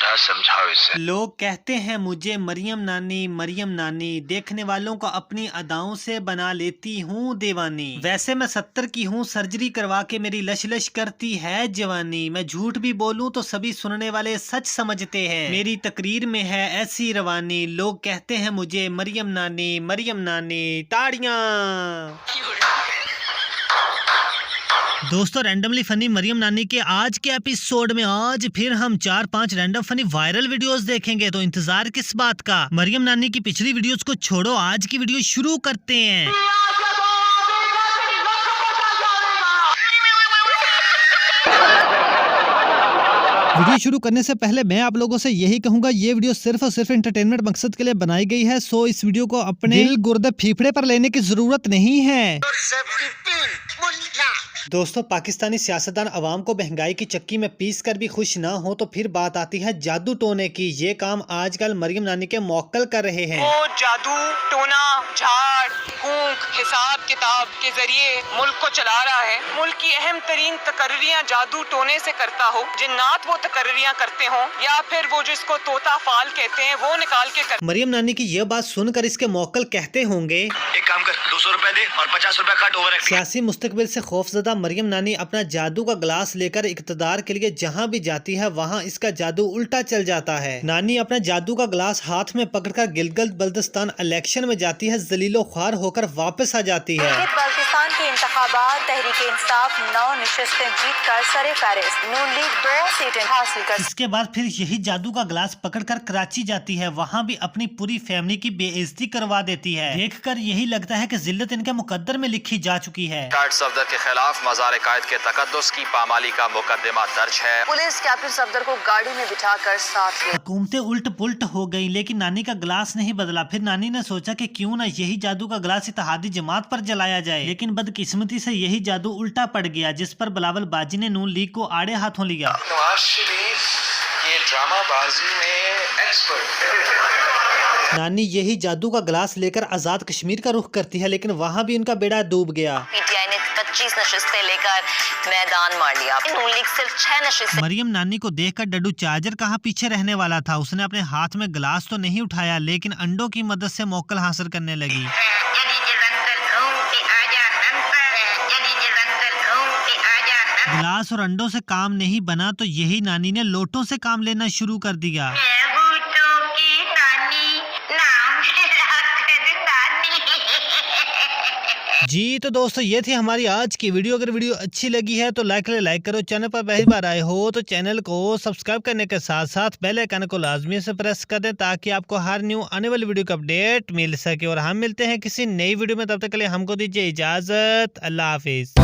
समझा, समझाओ इसे। लोग कहते हैं मुझे मरियम नानी, देखने वालों को अपनी अदाओं से बना लेती हूँ दीवानी। वैसे मैं 70 की हूँ, सर्जरी करवा के मेरी लश लश करती है जवानी। मैं झूठ भी बोलूँ तो सभी सुनने वाले सच समझते हैं, मेरी तकरीर में है ऐसी रवानी। लोग कहते हैं मुझे मरियम नानी। ताड़ियाँ। दोस्तों, रैंडमली फनी मरियम नानी के आज के एपिसोड में आज फिर हम 4-5 रैंडम फनी वायरल वीडियोस देखेंगे, तो इंतजार किस बात का। मरियम नानी की पिछली वीडियोस को छोड़ो, आज की वीडियो शुरू करते हैं। वीडियो शुरू करने से पहले मैं आप लोगों से यही कहूंगा, ये वीडियो सिर्फ और सिर्फ एंटरटेनमेंट मकसद के लिए बनाई गई है, सो इस वीडियो को अपने दिल गुर्दे फीफड़े पर लेने की जरूरत नहीं है। दोस्तों, पाकिस्तानी सियासतदान अवाम को महंगाई की चक्की में पीस कर भी खुश ना हो तो फिर बात आती है जादू टोने की। ये काम आजकल मरियम नानी के मौक्कल कर रहे हैं। वो जादू टोना झाड़ फूंक हिसाब किताब के जरिए मुल्क को चला रहा है। मुल्क की अहम तरीन तकर्रियां जादू टोने से करता हो, जिन्नात वो तकर्रियां करते हो या फिर वो जिसको तोता फाल कहते हैं वो निकाल के कर। मरियम नानी की यह बात सुनकर इसके मौक्कल कहते होंगे, एक काम कर, 200 रुपए दे और 50 रुपए कट ओवर। सियासी मुस्तकबिल से खौफजदा मरियम नानी अपना जादू का ग्लास लेकर इक़्तिदार के लिए जहां भी जाती है वहां इसका जादू उल्टा चल जाता है। नानी अपना जादू का ग्लास हाथ में पकड़कर गिलगित बल्तिस्तान इलेक्शन में जाती है, जलीलो ख्वार होकर वापस आ जाती है। बल्तिस्तान के इंतखाबात तहरीक इंसाफ 9 नशिस्तें जीतकर सरे-फहरिस्त, नून लीग 2 सीटें हासिल कर। इसके बाद फिर यही जादू का ग्लास पकड़कर कराची जाती है, वहाँ भी अपनी पूरी फैमिली की बेइज्जती करवा देती है। देखकर यही लगता है कि जिल्लत इनके मुकद्दर में लिखी जा चुकी है। सफदर के खिलाफ मज़ार कायद के तकद्दुस की पामाली का मुकदमा दर्ज है। पुलिस कैप्टन सफदर को गाड़ी में बिठाकर साथ ले। हुकूमतें उल्ट पुल्ट हो गई, लेकिन नानी का ग्लास नहीं बदला। फिर नानी ने सोचा कि क्यों ना यही जादू का ग्लास इत्तेहादी जमात पर जलाया जाए, लेकिन बदकिस्मती से यही जादू उल्टा पड़ गया, जिस पर बिलावल बाजी ने नून लीग को आड़े हाथों लिया। नवाज शरीफ ये ड्रामाबाजी में एक्सपर्ट। नानी यही जादू का ग्लास लेकर आजाद कश्मीर का रुख करती है, लेकिन वहाँ भी उनका बेड़ा डूब गया। पीटीआई ने 25 नशिस्तें लेकर मैदान मार लिया। नून लीग सिर्फ 6 नशिस्तें। मरियम नानी को देखकर डड्डू चार्जर कहाँ पीछे रहने वाला था। उसने अपने हाथ में ग्लास तो नहीं उठाया, लेकिन अंडों की मदद से मौक्कल हासिल करने लगी। ग्लास और अंडों से काम नहीं बना तो यही नानी ने लोटों से काम लेना शुरू कर दिया। जी तो दोस्तों, ये थी हमारी आज की वीडियो। अगर वीडियो अच्छी लगी है तो लाइक करो। चैनल पर पहली बार आए हो तो चैनल को सब्सक्राइब करने के साथ साथ बेल आइकन को लाजमी से प्रेस कर दें, ताकि आपको हर न्यू आने वाली वीडियो का अपडेट मिल सके। और हम मिलते हैं किसी नई वीडियो में, तब तक के लिए हमको दीजिए इजाजत। अल्लाह हाफिज।